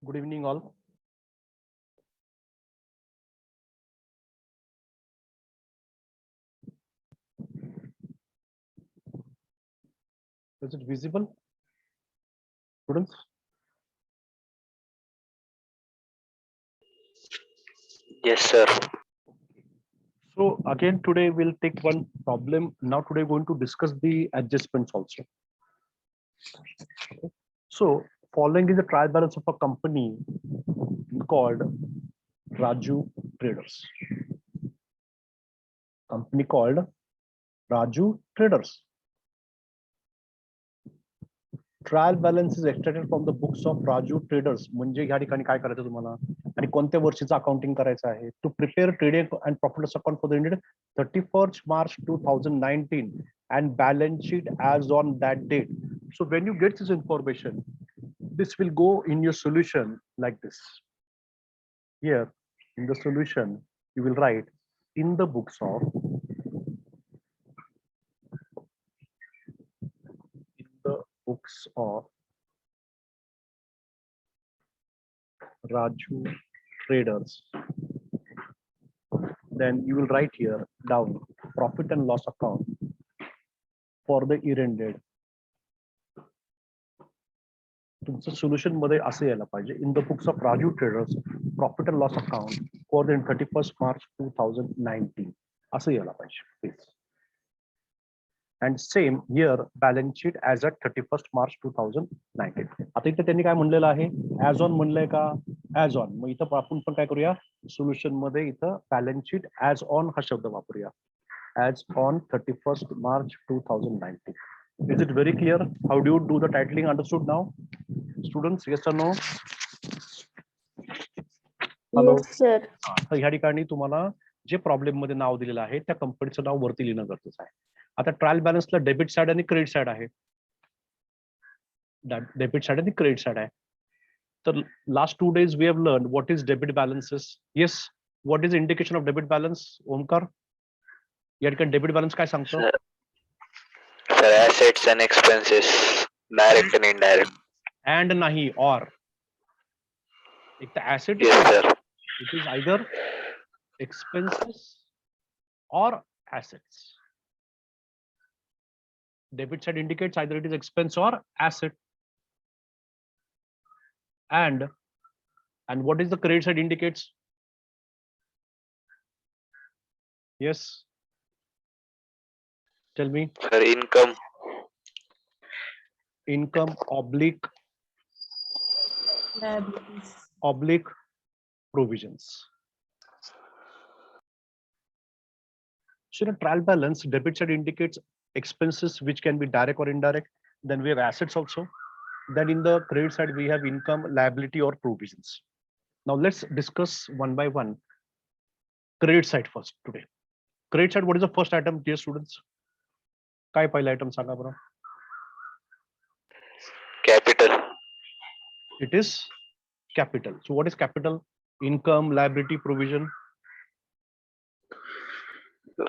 Good evening, all. Is it visible, students? Yes, sir. So again, today we'll take one problem. Now today we're going to discuss the adjustments also. Okay. So following is the trial balance of a company called Raju Traders. Company called Raju Traders. Trial balance is extracted from the books of Raju Traders. म्हणजे या ठिकाणी काय करायचं तुम्हाला आणि कोणत्या वर्षीचं accounting करायचं आहे to prepare trading and profit loss account for the Indian 31st March 2019 and balance sheet as on that date. So when you get this information, this will go in your solution like this. Here in the solution, you will write in the books of Raju Traders. Then you will write here down profit and loss account for the year ended. तुमचं solution मध्ये असं यायला पाहिजे in the books of Raju traders profit and loss account for the 31st March 2019 असं यायला पाहिजे please. And same here balance sheet as at 31st March 2019. आता इथे त्यांनी काय म्हणलेलं आहे ऍज ऑन म्हणलंय का ऍज ऑन. मग इथं आपण पण काय करूया सोल्युशन मध्ये इथं बॅलन्स शीट ऍज ऑन हा शब्द वापरूया as on 31st March 2019. Is it very clear? How do you do the titling? Understood now, students? Yes or no? Hello. Yes, sir. तर ह्या ठिकाणी तुम्हाला जे प्रॉब्लेम मध्ये नाव दिलेलं आहे त्या कंपनीचं नाव वरती लिहिणं गरजेचं आहे. आता ट्रायल बॅलन्सला डेबिट साइड आणि क्रेडिट साइड आहे. डेबिट साइड आणि क्रेडिट साइड आहे. तर last 2 days we have learned what is debit balances. Yes, what is indication of debit balance? Omkar या ठिकाणी डेबिट बॅलन्स काय सांगतो? Sir, assets and expenses, direct and indirect. And नाही or. एक तर asset Yes, sir. it is either expenses or assets. Debit side indicates either it is expense or asset. And what is the credit side indicates? Yes. Tell me. Sir, income. Income oblique Liabilities. oblique provisions. So in a trial balance, debit side indicates expenses which can be direct or indirect. Then we have assets also. Then in the credit side, we have income, liability, or provisions. Now let's discuss one by one. Credit side first today. Credit side, what is the first item, dear students? काय पहिला item सांगा बरं? Capital. It is capital. So what is capital? Income, liability, provision.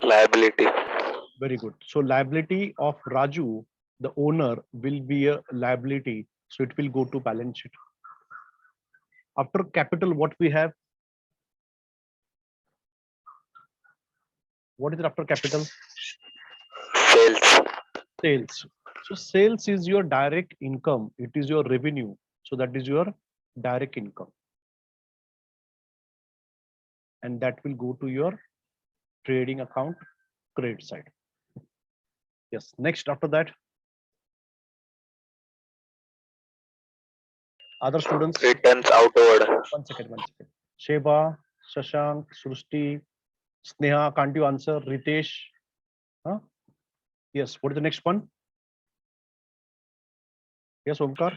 Liability. Very good. So liability of Raju, the owner, will be a liability. So it will go to balance sheet. After capital, what we have? What is it after capital? Sales. Sales. So sales is your direct income. It is your revenue. So that is your direct income. And that will go to your trading account, credit side. Yes. Next after that. Other students? Returns outward. One second. Sheba, Shashank, Srushti, Sneha, can't you answer? Ritesh? Huh? Yes. What is the next one? Yes, Omkar?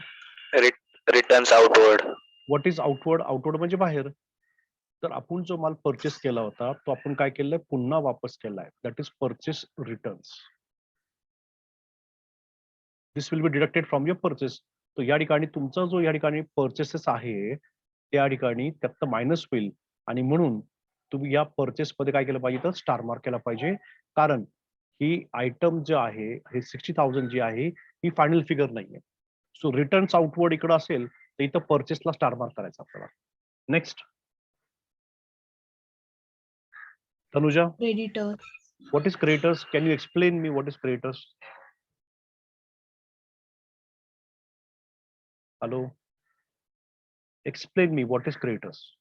Returns outward. What is outward? Outward म्हणजे बाहेर. तर आपण जो माल purchase केला होता तो आपण काय केलंय पुन्हा वापस केलाय. That is purchase returns. This will be deducted from your purchase. तो या ठिकाणी तुमचा जो या ठिकाणी पर्चेसेस आहे त्या ठिकाणी त्यात मायनस होईल आणि म्हणून तुम्ही या पर्चेस मध्ये काय केलं पाहिजे तर स्टार मार्क केला पाहिजे, कारण ही आयटम जे आहे हे 60,000 जी आहे ही फायनल फिगर नाहीये. सो रिटर्न्स आउटवर्ड इकडे असेल तर इथं पर्चेसला स्टार मार्क करायचा आपल्याला. Next Tanuja, Creditor. what is creditors? Can you explain me what is creditors? Hello, explain me what is creditors.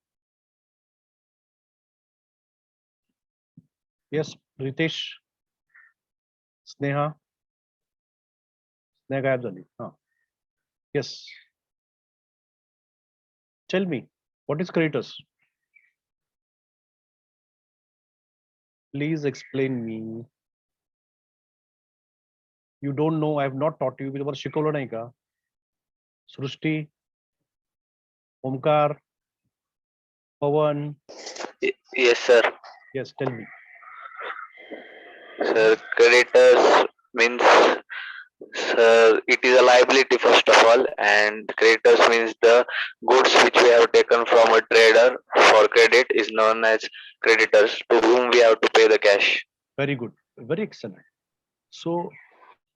Yes, Ritesh, Sneha, Sneha गायब झाली. हा, yes, tell me what is creditors. Please explain me. You don't know, I have not taught you. मी तुम्हाला शिकवलं नाही का? सृष्टी, ओमकार, पवन. Yes, sir. Yes, tell me. Sir, creditors means, sir, it is a liability first of all, and creditors means the goods which we have taken from a trader for credit is known as creditors, to whom we have to pay the cash. Very good, very excellent. So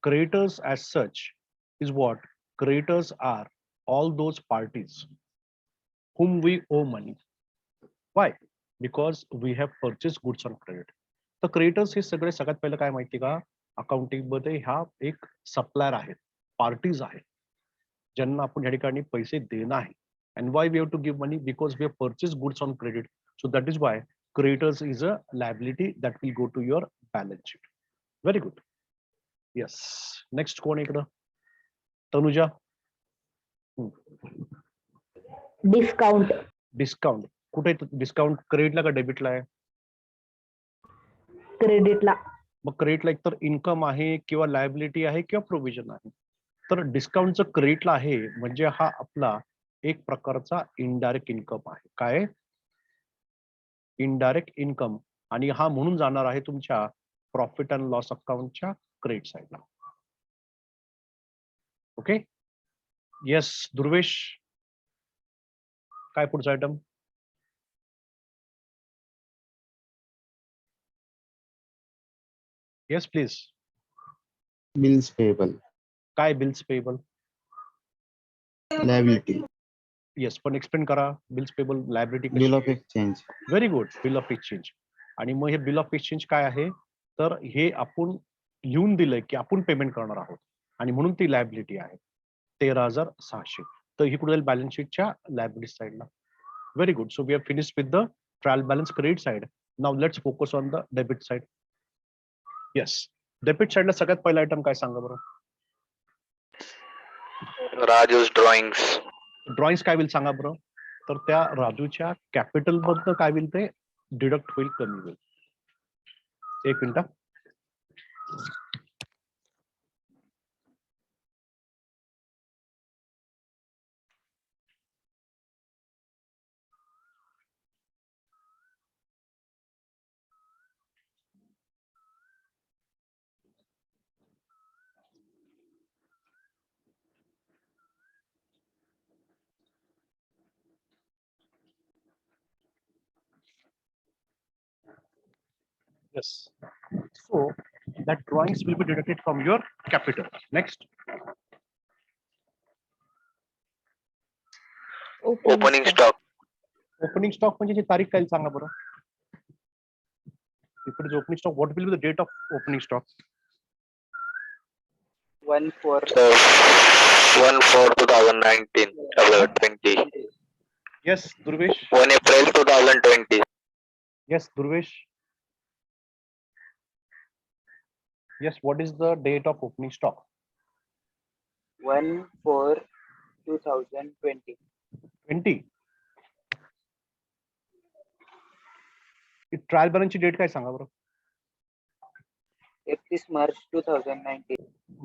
creditors as such is what? Creditors are all those parties whom we owe money. Why? Because we have purchased goods on credit. तर creditors हे सगळे सगळ्यात पहिलं काय माहिती का, accounting मध्ये ह्या एक सप्लायर आहेत, पार्टीज आहेत ज्यांना आपण या ठिकाणी पैसे देणं आहे. And why we have to give money? Because we have purchase goods on credit. So that is why creditors is a liability that will go to your balance sheet. Very good. Yes, next कोण इकडं? Tanuja. Discount. Discount कुठे? Discount क्रेडिटला का डेबिटला आहे? Credit ला. मग क्रेडिटला एकतर income आहे किंवा लायबिलिटी आहे किंवा प्रोव्हिजन आहे. तर डिस्काउंटचं क्रेडिटला आहे म्हणजे हा आपला एक प्रकारचा इनडायरेक्ट इन्कम आहे. काय? Indirect income. आणि हा म्हणून जाणार आहे तुमच्या प्रॉफिट अँड लॉस अकाउंटच्या क्रेडिट साइडला. ओके, येस दुर्वेश, काय पुढचा item? Yes please. Bills payable, काय बिल्स पेबल? liability, येस, पण एक्सप्लेन करा. Bills payable, liability. bill of exchange, very good, bill of exchange. आणि मग हे बिल ऑफ एक्सचेंज काय आहे? तर हे आपण लिहून दिलंय की आपण पेमेंट करणार आहोत आणि म्हणून ती लायबिलिटी आहे 13,600. तर ही कुठे जाईल? बॅलन्स शीटच्या लायबिलिटी साइडला. Very good. So we have finish with the trial balance credit side. Now let's focus on the debit side. Yes, debit साइडला सगळ्यात पहिला आयटम काय सांगा बरं? Raju's drawings. ड्रॉइंग्स काय होईल सांगा बरं? तर त्या राजूच्या कॅपिटल मधनं काय होईल ते डिडक्ट होईल, कमी होईल. एक minute. Yes. So that drawings will be deducted from your capital. Next. Opening stock. Opening stock म्हणजे जी तारीख काय सांगा बरं? If it is opening stock, what will be the date of opening stock? 1/4/2019. 20. Yes, Durvesh. 1 April 2020. Yes, Durvesh. Yes, what is the date of opening stock? 1/4/2020. 20. Trial बॅलन्सची date काय सांगा बरं? 31 मार्च 2019.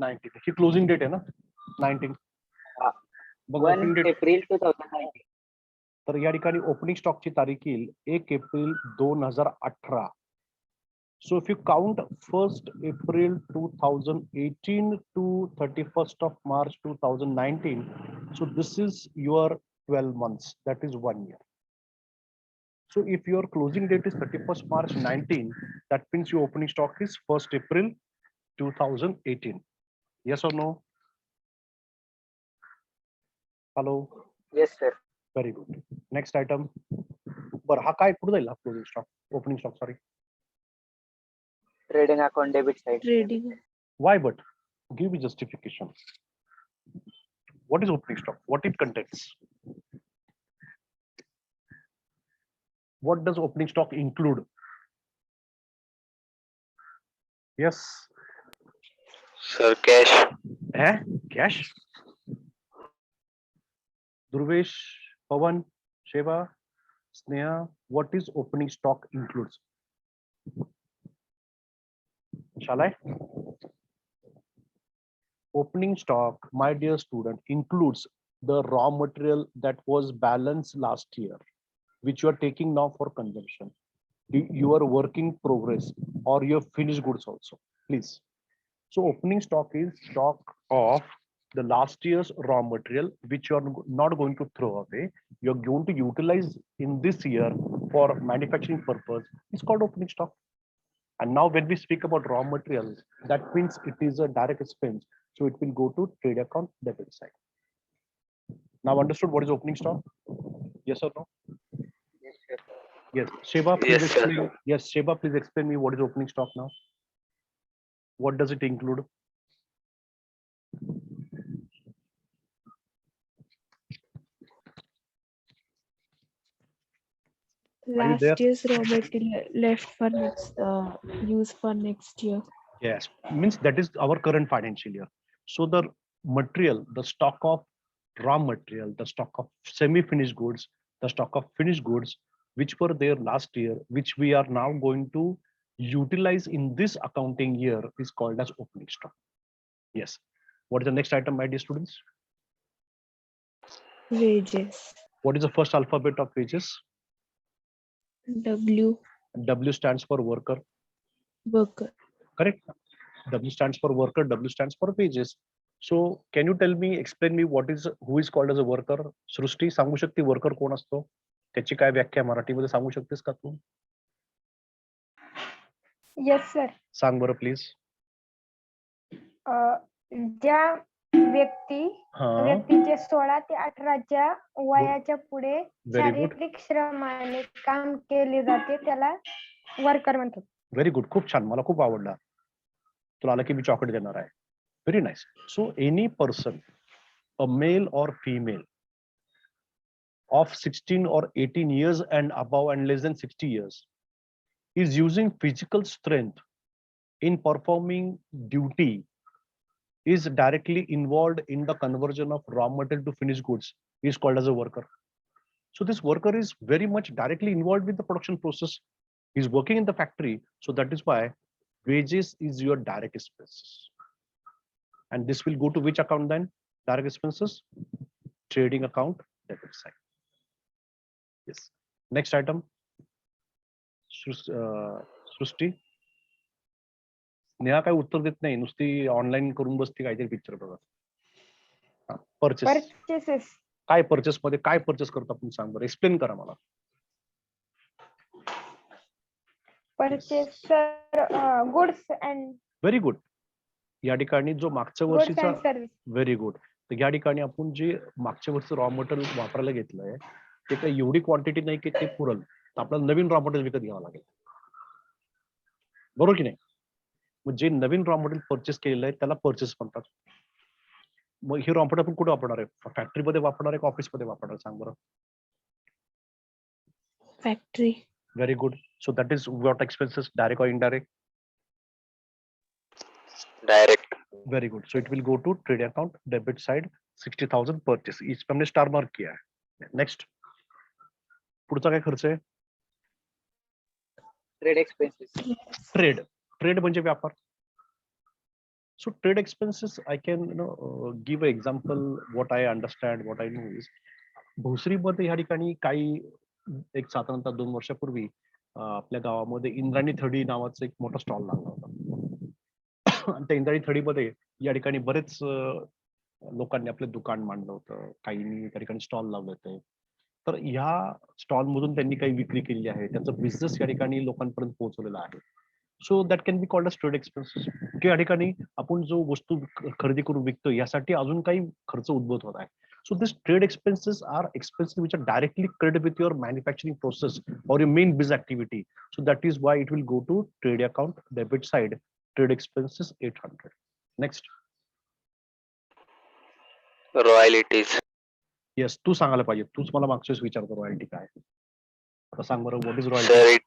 19. ही closing date आहे ना? 19. हा. मग 1 opening date. April 2019. तर या ठिकाणी opening स्टॉकची तारीख येईल 1 April 2018. So if you count 1st April 2018 to 31st of March 2019, so this is your 12 months, that is 1 year. So if your closing date is 31st March 19, that means your opening stock is 1st April 2018. Yes or no? Hello? Yes, sir. Very good. Next item. बरं हा काय कुठे जाईल closing stock opening stock sorry Trading account debit side. Trading. why but give me justification. What is opening stock? What it contains? What does opening stock include? Yes. Sir, cash. Eh? Cash? Durvesh, Pavan, Sheva, Sneha, what is opening stock includes? Shall I? Opening stock, my dear student, includes the raw material that was balanced last year, which you are taking now for consumption. Your work in progress or your finished goods also, please. So opening stock is stock of the last year's raw material, which you are not going to throw away. You're going to utilize in this year for manufacturing purpose. It's called opening stock. And now when we speak about raw materials, that means it is a direct expense. So it will go to trade account debit side. Now understood what is opening stock? Yes or no? Yes, sir. Yes. Sheba, please Yes, sir. explain. Yes, Sheba, please explain me what is opening stock now. What does it include? you there? Last year's raw material left for next use for next year. Yes, means that is our current financial year. So the material, the stock of raw material, the stock of semi-finished goods, the stock of finished goods, which were there last year, which we are now going to utilize in this accounting year is called as opening stock. Yes. What is the next item, my dear students? Wages. What is the first alphabet of wages? W. W stands for worker, Worker. correct? W stands for worker, W stands for wages. So can you tell me, explain me who is called as a worker? सृष्टी सांगू शकते worker कोण असतो? त्याची काय व्याख्या मराठीमध्ये सांगू शकतेस का तू? येस सर सांग बरं प्लीज. ज्या व्यक्तीचे 16 ते 18च्या वयाच्या पुढे Very good. शारीरिक श्रमाने काम केले जाते त्याला वर्कर म्हणतात. व्हेरी गुड, खूप छान, मला खूप आवडला. तुला आलं की मी चॉकलेट देणार आहे. Very nice. So any person, a male और female of 16 or 18 years and above and less than 60 years is using physical strength in performing duty, is directly involved in the conversion of raw material to finished goods, is called as a worker. So this worker is very much directly involved with the production process. He's working in the factory. So that is why wages is your direct expenses. And this will go to which account then? Direct expenses, trading account, debit side. Yes. Next item. सृष्टी. नेहा काय उत्तर देत नाही, नुसती online करून बसते काहीतरी picture बघत. Purchase. Purchases काय परचेस मध्ये काय परचेस करतो आपण, सांग बरं, एक्सप्लेन करा मला. Purchase sir goods and very good. या ठिकाणी जो मागच्या गुड्स वर्षीचा, अँड सर्व्हिस. Very good. तर या ठिकाणी आपण जे मागच्या वर्षीचं रॉ मटेरियल वापरायला घेतलंय ते काही एवढी क्वांटिटी नाही की ते पुरल, तर आपल्याला नवीन रॉ मटेरियल विकत घ्यावं लागेल, बरोबर की नाही? मग जे नवीन रॉ मटेरियल परचेस केलेलं आहे त्याला परचेस म्हणतात. मग हे रॉ मटेरियल आपण कुठे वापरणार आहे? फॅक्टरीमध्ये वापरणार आहे का ऑफिसमध्ये वापरणार, सांग बरं. Factory. Very good. So that is what expenses, direct और indirect? Direct. Very good. So it will go to trade account debit side, 60,000 purchase. इस पे हमने स्टार मार्क किया है. नेक्स्ट. पुढचा काय खर्च आहे? Trade expenses. ट्रेड. ट्रेड म्हणजे व्यापार. So trade expenses, I can give an example. What I understand, what I know is, भोसरीमध्ये ह्या ठिकाणी काही एक साधारणतः 2 वर्षापूर्वी आपल्या गावामध्ये इंद्राणी थडी नावाचा एक मोठा स्टॉल लागला होता. आणि त्या इंद्राणी थडीमध्ये या ठिकाणी बरेच लोकांनी आपलं दुकान मांडलं होतं, काहींनी त्या ठिकाणी स्टॉल लावले होते. तर ह्या स्टॉल मधून त्यांनी काही विक्री केलेली आहे, त्यांचा बिझनेस या ठिकाणी लोकांपर्यंत पोहोचवलेला आहे. So that can be called a trade expenses. की या ठिकाणी आपण जो वस्तू खरेदी करून विकतो यासाठी अजून काही खर्च उद्भवत होत आहे. So this trade expenses are expenses which are directly credited with your manufacturing process or your main business activity. So that is why it will go to trade account debit side. Trade expenses 800. Next. Royalties. Yes, तू सांगायला पाहिजे. तूच मला मागच्या वेळेस विचारतो royalty काय आहे. आता सांग बरं, what is Sir, royalty?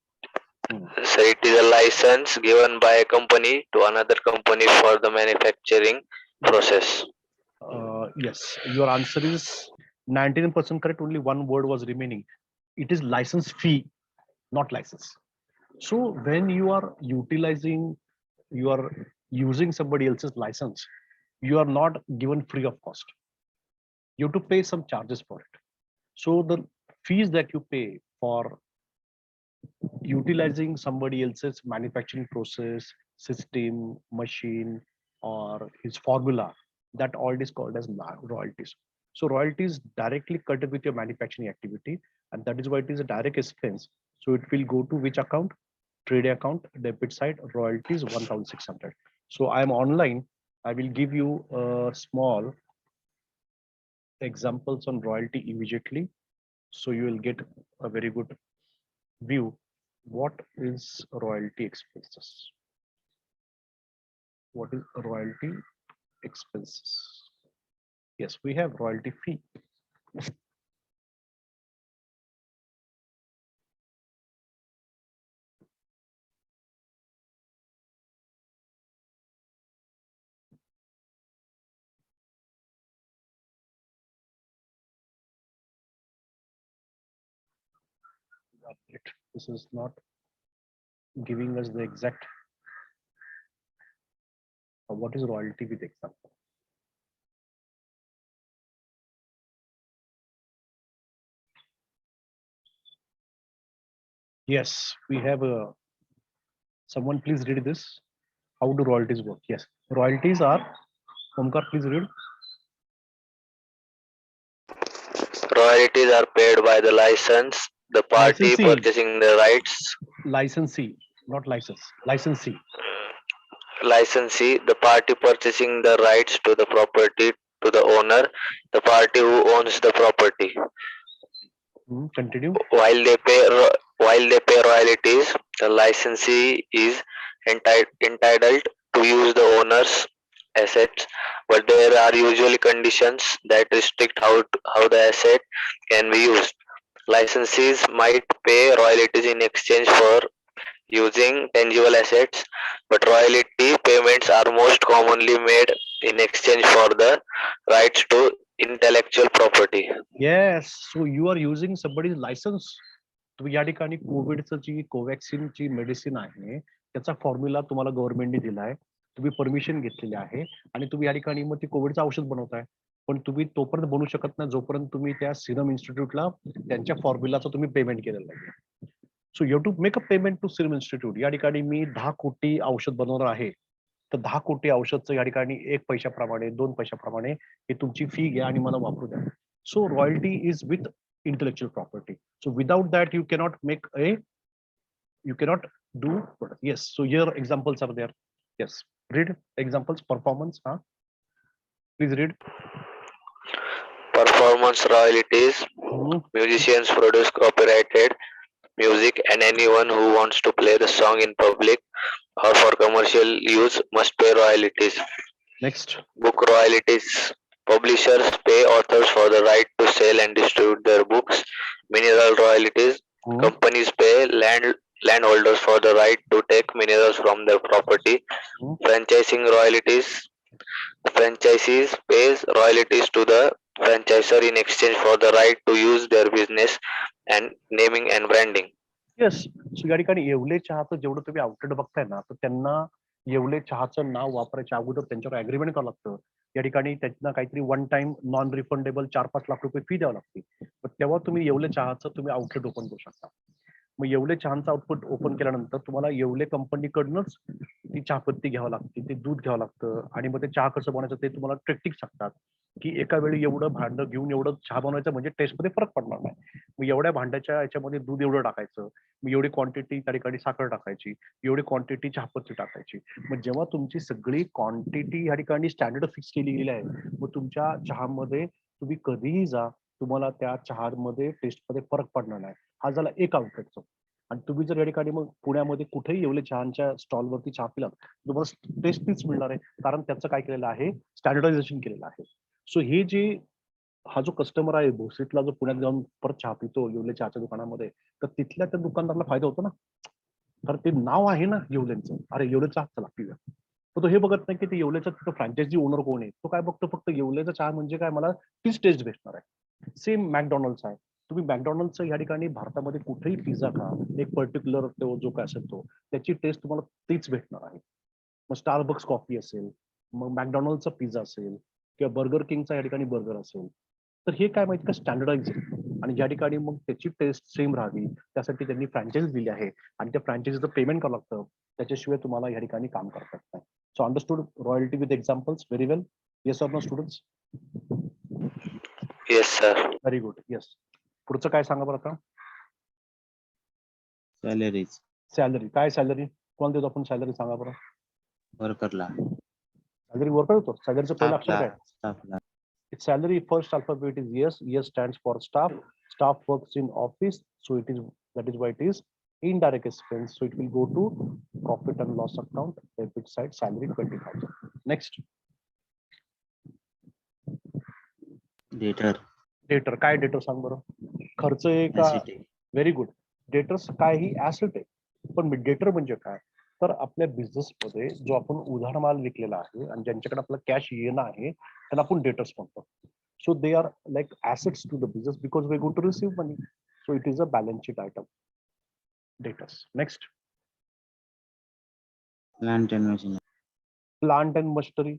sir, it is a license given by a company to another company for the manufacturing process. Yes, your answer is 99% correct. Only one word was remaining. It is license fee, not license. So when you are utilizing, you are using somebody else's license, you are not given free of cost. You have to pay some charges for it. So the fees that you pay for utilizing somebody else's manufacturing process, system, machine, or his formula, that all is called as royalties. So royalties directly cut with your manufacturing activity, and that is why it is a direct expense. So it will go to which account? Trade account, debit side, royalties 1,600. So I am online. I will give you small examples on royalty immediately. So you will get a very good view. What is royalty expenses? What is royalty expenses? Yes, we have royalty fee. This is not giving us the exact. What is royalty with example? Yes, we have a. Someone please read this. How do royalties work? Yes, royalties are. Omkar, please read. Royalties are paid by the the party Licensee. purchasing the rights. Licensee, not license. Licensee. Licensee, the party purchasing the rights to the property to the owner, the party who owns the property. Continue. While they pay royalties, the licensee is entitled to use the owner's assets, but there are usually conditions that restrict how the asset can be used. Licensees might pay royalties in exchange for using tangible assets, but royalty payments are most commonly made in exchange for the rights to intellectual property. Yes, so you are using somebody's license. तुम्ही या ठिकाणी कोविडचं जी कोवॅक्सिनची medicine आहे त्याचा formula तुम्हाला गव्हर्नमेंटने दिलाय, तुम्ही परमिशन घेतलेली आहे आणि तुम्ही या ठिकाणी मग ती कोविडचं औषध बनवताय. पण तुम्ही तोपर्यंत बनवू शकत नाही जोपर्यंत तुम्ही त्या सिरम इन्स्टिट्यूटला त्यांच्या फॉर्म्युलाचं तुम्ही पेमेंट केलेलं नाही. So you to make a payment to Serum Institute. या ठिकाणी मी 10 कोटी औषध बनवणार आहे, तर 10 कोटी औषधचं या ठिकाणी 1 पैशाप्रमाणे 2 पैशाप्रमाणे हे तुमची फी घ्या आणि मला वापरू द्या. So royalty is with intellectual property. So without that you cannot do. Yes, so here examples are there. Yes, read examples. Performance, please read. Performance royalties. Musicians produce copyrighted music, and anyone who wants to play the song in public or for commercial use must pay royalties. Next. Book royalties. Publishers pay authors for the right to sell and distribute their books. Mineral royalties. Companies pay landholders for the right to take minerals from their property. Franchising royalties. Franchisees pays royalties to the franchisor in exchange for the right to use their business and naming and branding. Yes, so या ठिकाणी येवले चहाचं जेवढं तुम्ही outlet बघताय ना, तर त्यांना येवले चहाचं नाव वापरायच्या अगोदर त्यांच्यावर अग्रीमेंट करावं लागतं. या ठिकाणी त्यांना काहीतरी one time non refundable 4-5 lakh रुपये फी द्यावं लागते. पण तेव्हा तुम्ही येवले चहाचं तुम्ही आउटलेट ओपन करू शकता. मग येवले चहाचा आउटपुट ओपन केल्यानंतर तुम्हाला येवले कंपनीकडनंच ती चहापत्ती घ्यावं लागते, ते दूध घ्यावं लागतं आणि मग ते चहा कसं बनवायचं ते तुम्हाला टेक्निक सांगतात की एका वेळी एवढं भांडं घेऊन एवढं चहा बनवायचं म्हणजे टेस्टमध्ये फरक पडणार नाही. मग एवढ्या भांड्याच्या याच्यामध्ये दूध एवढं टाकायचं, मग एवढी क्वांटिटी त्या ठिकाणी साखर टाकायची, एवढी क्वांटिटी चहापत्ती टाकायची. मग जेव्हा तुमची सगळी क्वांटिटी या ठिकाणी स्टँडर्ड फिक्स केली गेली आहे, मग तुमच्या चहामध्ये तुम्ही कधीही जा, तुम्हाला त्या चहामध्ये टेस्टमध्ये फरक पडणार नाही. हा झाला एक आउटलेटचा. आणि तुम्ही जर या ठिकाणी मग पुण्यामध्ये कुठेही येवले चहाच्या स्टॉलवरती चहा पिलात, तुम्हाला टेस्ट तीच मिळणार आहे, कारण त्याचं काय केलेलं आहे, स्टँडर्डायझेशन केलेलं आहे. सो हे जे हा जो कस्टमर आहे भोसरीतला, जो पुण्यात जाऊन परत चहा पितो येवले चहाच्या दुकानामध्ये, तर तिथल्या त्या दुकानदाराला फायदा होतो ना, तर ते नाव आहे ना येवलेंचं, अरे येवले चहा चला पिऊया. तर तो हे बघत नाही की ते येवल्याचा तिथं फ्रँचायझी ओनर कोण आहे, तो काय बघतो फक्त येवल्याचा चहा म्हणजे काय, मला तीच टेस्ट भेटणार आहे. सेम मॅकडॉनल्ड्स आहे, तुम्ही मॅकडॉनल्डचं या ठिकाणी भारतामध्ये कुठेही पिझ्झा खा, एक पर्टिक्युलर तो जो काय असेल तो, त्याची टेस्ट तुम्हाला तीच भेटणार आहे. मग स्टारबक्स कॉफी असेल, मग मॅकडॉनल्डचा पिझ्झा असेल किंवा बर्गर किंगचा या ठिकाणी बर्गर असेल, तर हे काय माहिती का स्टँडर्डाइज आहे. आणि ज्या ठिकाणी मग त्याची टेस्ट सेम राहावी त्यासाठी त्यांनी फ्रँचायझी दिली आहे आणि त्या फ्रँचायझीचं पेमेंट करावं लागतं, त्याच्याशिवाय तुम्हाला या ठिकाणी काम करता येत नाही. So understood royalty with examples very well. Yes or no students? Yes, sir. Very good. Yes. पुढचं काय सांगा बरं आता. Salaries. सॅलरी. काय सॅलरी कोण देतो आपण सॅलरी सांगा बरं. वर्करला. सॅलरी वर्कर होतो. सॅलरीचं पहिलं अक्षर काय? स्टाफला. Its salary first alphabet is yes. Yes stands for staff. Staff works in office, so it is, that is why it is indirect expense. So it will go to profit and loss account, debit side, salary 20,000. Next, Debtor. debtor. काय debtor सांग बरं. खर्च आहे का? Asset. Very good. Debtors काय ही asset आहे, पण debtor म्हणजे काय, तर आपल्या बिझनेस मध्ये जो आपण उधार माल विकलेला आहे आणि ज्यांच्याकडे आपलं कॅश येणं आहे त्यांना आपण डेटर्स म्हणतो. So they are like assets to the business because we going to receive money. So it is a balance sheet item. Debtors. Next, Plant and machinery. Plant and machinery.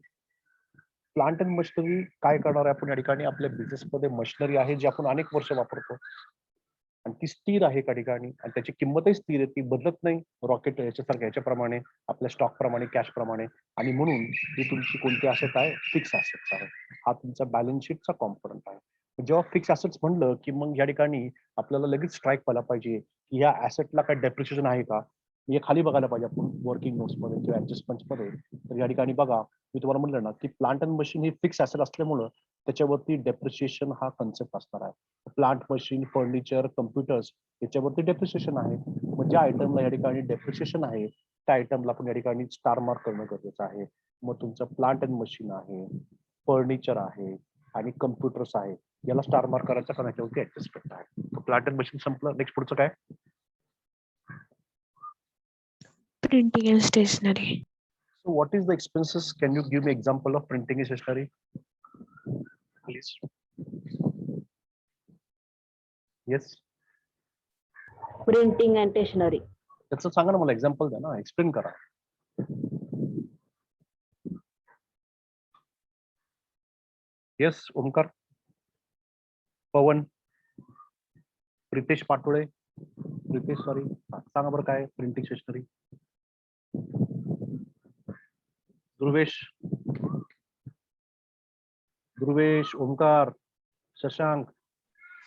Plant and machinery काय करणार आहे आपण या ठिकाणी, आपल्या business मध्ये machinery आहे जी आपण अनेक वर्ष वापरतो आणि ती स्थिर आहे त्या ठिकाणी आणि त्याची किंमतही स्थिर आहे, ती बदलत नाही रॉकेट याच्यासारख्या याच्याप्रमाणे, आपल्या स्टॉक प्रमाणे, कॅश प्रमाणे. आणि म्हणून ही तुमची कोणती ॲसेट आहे, फिक्स ॲसेट्स आहे. हा तुमचा बॅलन्स शीटचा कॉम्पोनंट आहे. जेव्हा फिक्स ॲसेट्स म्हणलं की मग या ठिकाणी आपल्याला लगेच स्ट्राईक व्हायला पाहिजे की या ॲसेटला काय डेप्रिशिएशन आहे का. हे खाली बघायला पाहिजे आपण वर्किंग नोट्समध्ये किंवा ऍडजस्टमेंट्समध्ये. तर या ठिकाणी बघा, मी तुम्हाला म्हणलं ना की प्लांट अँड मशीन ही फिक्स ॲसेट असल्यामुळं त्याच्यावरती डेप्रिशिएशन हा कन्सेप्ट असणार आहे. प्लांट मशीन, फर्निचर, कम्प्युटर्स याच्यावरती डेप्रिशिएशन आहे. मग ज्या आयटमला या ठिकाणी डेप्रिशिएशन आहे त्या आयटमला आपण या ठिकाणी स्टार मार्क करणं गरजेचं आहे. मग तुमचं प्लांट अँड मशीन आहे, फर्निचर आहे आणि कम्प्युटर्स आहे, याला स्टार मार्क करायचा कारण याच्यावरती ऍडजस्टमेंट आहे. प्लांट अँड मशीन संपलं. नेक्स्ट पुढचं काय? Printing and stationery. So what is the expenses? Can you give me example of printing and stationery, please? Yes. Printing and stationery. त्याचं सांगा ना मला, एक्झाम्पल द्या ना, एक्सप्लेन करा. येस ओमकार, पवन, प्रितेश पाटोळे, प्रितेश सॉरी, सांगा बरं काय printing stationery. Dhruvesh, Dhruvesh, Omkar, Shashank.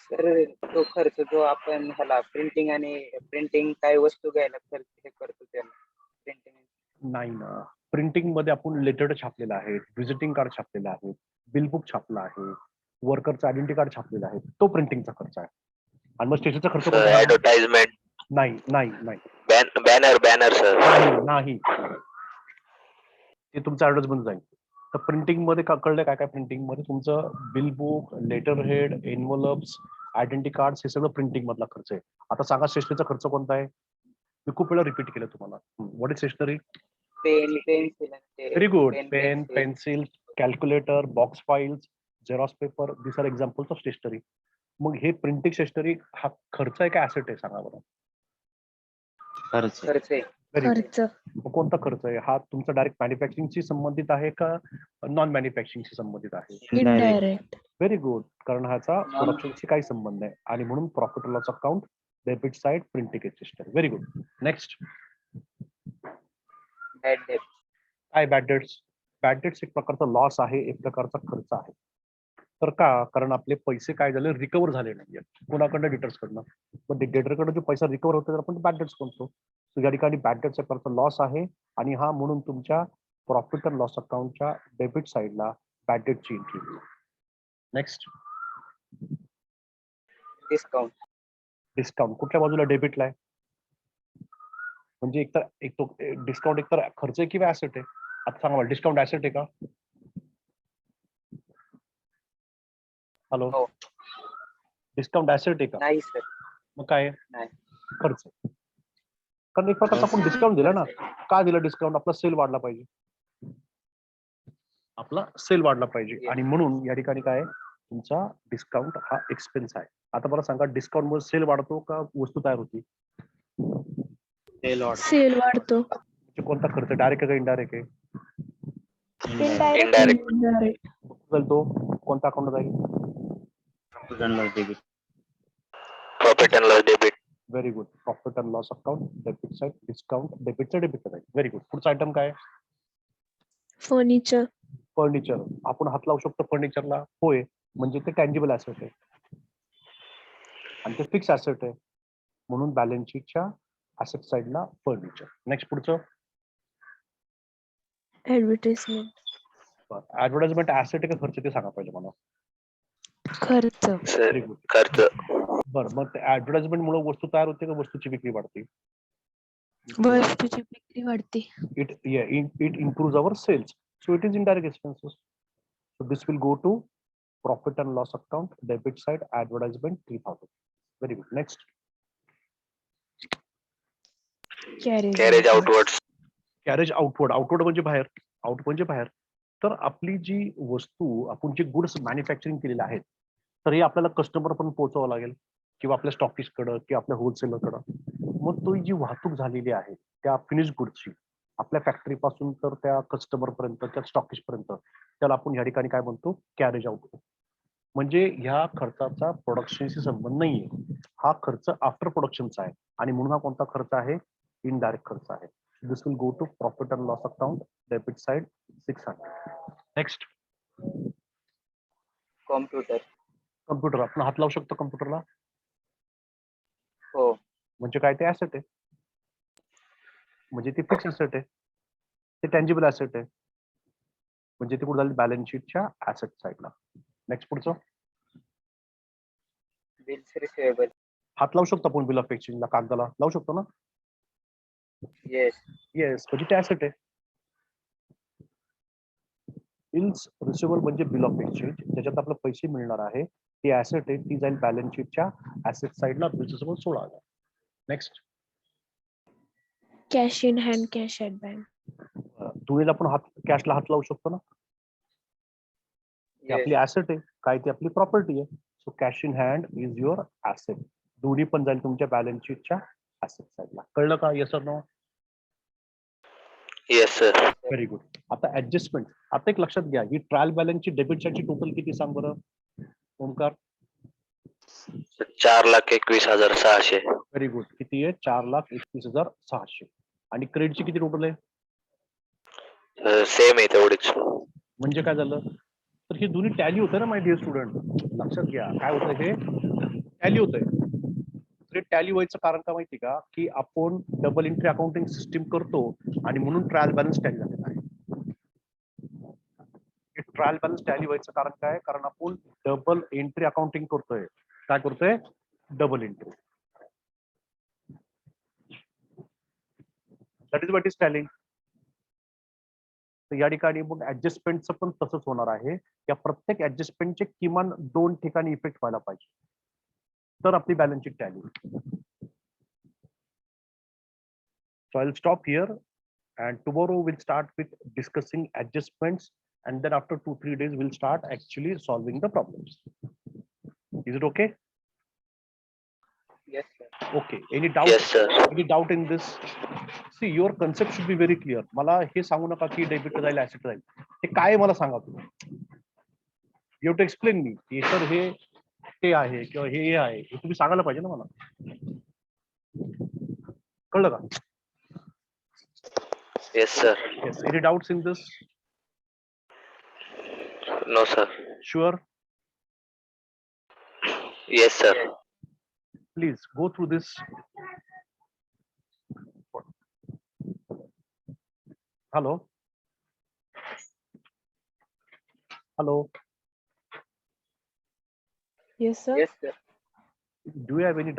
Sir तो खर्च जो आपण ह्याला प्रिंटिंग काय वस्तू घ्यायला खर्च हे करतो त्याला प्रिंटिंग. नाही ना, प्रिंटिंग मध्ये आपण लेटर छापलेला आहे, व्हिजिटिंग कार्ड छापलेला आहे, बिल बुक छापला आहे, वर्करचा आयडेंटिटी कार्ड छापलेला आहे, तो प्रिंटिंगचा खर्च आहे. आणि मग स्टेशनचा खर्च Sir, कोणता आहे? advertisement, नाही नाही नाही banner, sir. नाही नाही, ते तुमचं ऍडव्हर्टाइजमेंट जाईल. तर प्रिंटिंग मध्ये कळलं काय काय, प्रिंटिंग मध्ये तुमचं bill book, letter head, envelopes, identity card हे सगळं प्रिंटिंग मधला खर्च आहे. आता सांगा स्टेशनरीचा खर्च कोणता आहे? मी खूप वेळा रिपीट केलं तुम्हाला. What is stationery? Pen, pencil. Very good. Pen, pencil, calculator, box files, Xerox paper, this are examples of stationery. मग हे प्रिंटिंग स्टेशनरी हा खर्च आहे का ऍसेट आहे सांगा बरं. खर्च. खर्च आहे. Very good. खर्च. मग कोणता खर्च आहे हा, तुमचा डायरेक्ट मॅन्युफॅक्चरिंगशी संबंधित आहे का नॉन मॅन्युफॅक्चरिंगशी संबंधित आहे? Indirect. व्हेरी गुड, कारण ह्याचा प्रोडक्शनशी काही संबंध आहे आणि म्हणून profit loss account debit side printing register. Very good. Next. Bad debt. काय बॅड डेट्स? बॅड डेट्स एक प्रकारचा लॉस आहे, एक प्रकारचा खर्च आहे. तर का? कारण आपले पैसे काय झाले, रिकवर झाले नाहीये कोणाकडनं, डिटर्स कडनं. पण डेटरकडनं जो पैसा रिकवर होतो तर आपण बॅड डेट्स म्हणतो. या ठिकाणी बॅड डेट्स एक प्रकारचा लॉस आहे आणि हा म्हणून तुमच्या प्रॉफिट अँड लॉस अकाउंटच्या डेबिट साइडला बॅड डेटची एंट्री. नेक्स्ट. डिस्काउंट. डिस्काउंट कुठल्या बाजूला डेबिटला आहे? म्हणजे एक तो डिस्काउंट एकतर खर्च आहे किंवा ऍसेट आहे? आता सांगा मला, डिस्काउंट ऍसेट आहे का? हॅलो, हो. डिस्काउंट ऍसेट आहे का? नाही सर. मग काय आहे? नाही. खर्च आहे. कारण एक प्रकारचा आपण डिस्काउंट दिला ना. का दिला डिस्काउंट? आपला सेल वाढला पाहिजे, आपला सेल वाढला पाहिजे आणि म्हणून या ठिकाणी काय आहे, तुमचा डिस्काउंट हा एक्सपेन्स आहे. आता मला सांगा, डिस्काउंट मुळे सेल वाढतो का वस्तू तयार होती? सेल वाढतो. म्हणजे कोणता खर्च, डायरेक्ट आहे का इनडायरेक्ट आहे? इनडायरेक्ट. Indirect. जाईल तो कोणता अकाउंट जाईल? Profit and loss debit. Profit and loss debit. Very good. Profit and loss account debit side, discount डेबिटचं डेबिट जाईल. व्हेरी गुड. पुढचा आयटम काय? फर्निचर. फर्निचर. आपण हात लावू शकतो फर्निचरला? होय. म्हणजे ते टँजिबल ऍसेट आहे आणि ते फिक्स ऍसेट आहे, म्हणून बॅलन्स शीटच्या ऍसेट साइडला फर्निचर. नेक्स्ट पुढचं. ऍडव्हर्टाइजमेंट. ऍडव्हर्टाइजमेंट ऍसेट आहे का खर्च ते सांगा पहिले मला. खर्च. Sir, very good. खर्च. बरं, मग ऍडव्हर्टाइजमेंट मुळे वस्तू तयार होते का वस्तूची विक्री वाढते? वस्तूची विक्री वाढते. It improves our sales. So it is indirect expenses. So this will go to profit and loss account, debit side, advertisement 3000. Very good. Next. Carriage outwards. Carriage outward. Outward म्हणजे बाहेर. आउट म्हणजे बाहेर. तर आपली जी वस्तू, आपण जे गुड्स मॅन्युफॅक्चरिंग केलेले आहेत, तर हे आपल्याला कस्टमर पण पोहोचवावं लागेल किंवा आपल्या स्टॉकिस्टकडं किंवा आपल्या होलसेलरकडं. मग तो जी वाहतूक झालेली आहे त्या फिनिश गुड्सची आपल्या फॅक्टरी पासून तर त्या कस्टमर पर्यंत, त्या स्टॉकिस्ट पर्यंत, त्याला आपण या ठिकाणी काय म्हणतो? Carriage out. म्हणजे ह्या खर्चाचा प्रोडक्शनशी संबंध नाहीये, हा खर्च आफ्टर प्रोडक्शनचा आहे आणि म्हणून हा कोणता खर्च आहे? इनडायरेक्ट खर्च आहे. This will go to profit and loss account, debit side 600. Next. Computer. Computer. आपण हात लावू शकतो कम्प्युटरला? हो. म्हणजे काय? ते ऍसेट आहे, म्हणजे ते फिक्स ऍसेट आहे, ते टँजिबल ऍसेट आहे, म्हणजे ते कुठे झालं? बॅलन्स शीटच्या ऍसेट साइडला. नेक्स्ट पुढचं. Bills receivable. हात लावू शकतो आपण बिल ऑफ एक्सचेंजला, कागदाला लावू शकतो ना? येस. येस, म्हणजे ते ऍसेट आहे. बिल्स रिसिवेबल म्हणजे बिल ऑफ एक्सचेंज, ज्याच्यात आपलं पैसे मिळणार आहे, ती ऍसेट आहे, ती जाईल बॅलन्स शीटच्या ऍसेट साइडला, bills receivable 16,000. Next. Cash in hand, cash at bank. दुहेला आपण कॅशला हात लावू शकतो ना? ती आपली ऍसेट आहे, काय? ती आपली प्रॉपर्टी आहे. So cash in hand is your asset. दोन्ही पण जाईल तुमच्या बॅलन्स शीटच्या ऍसेट साइडला. कळलं का? Yes or no? Yes, sir. Very good. आता ऍडजस्टमेंट. आता एक लक्षात घ्या, ही ट्रायल बॅलन्सची डेबिट साइडची टोटल किती सांग बरं ओमकार? 4,21,600. Very good. किती आहे? 4,21,600. आणि क्रेडिटची किती टोटल आहे? सेम आहे तेवढीच. म्हणजे काय झालं? तर हे दोन्ही टॅली होतं ना माय डिअर स्टुडंट. लक्षात घ्या, काय होतं? हे टॅली होतंय. तर टॅली व्हायचं कारण का माहिती का? की आपण डबल एंट्री अकाउंटिंग सिस्टीम करतो आणि म्हणून ट्रायल बॅलन्स टॅली झालेला आहे. ट्रायल बॅलन्स टॅली व्हायचं कारण काय? कारण आपण डबल एंट्री अकाउंटिंग करतोय. काय करतोय? Double entry. That is what is tally. तर या ठिकाणी मग ऍडजस्टमेंटचं पण तसंच होणार आहे. या प्रत्येक ऍडजस्टमेंटचे किमान 2 ठिकाणी इफेक्ट व्हायला पाहिजे, तर आपली balance sheet tally. So I'll stop here and tomorrow we'll start with discussing adjustments and then after 2-3 days we'll start actually solving the problems. Is it okay? Yes, sir. Okay. Any doubt? Yes, sir. Any doubt in this? See, your concept should be very clear. मला हे सांगू नका की debit जाईल, asset जाईल. हे काय मला सांगा तुम्ही. You have to explain me. हे सर हे आहे किंवा हे आहे, हे तुम्ही सांगायला पाहिजे ना मला. कळलं का? Yes, sir. Yes. Any doubts in this? No, sir. Sure. Yes, sir. Please go through this. Hello. Hello. Yes, sir. Yes, sir. Do you have any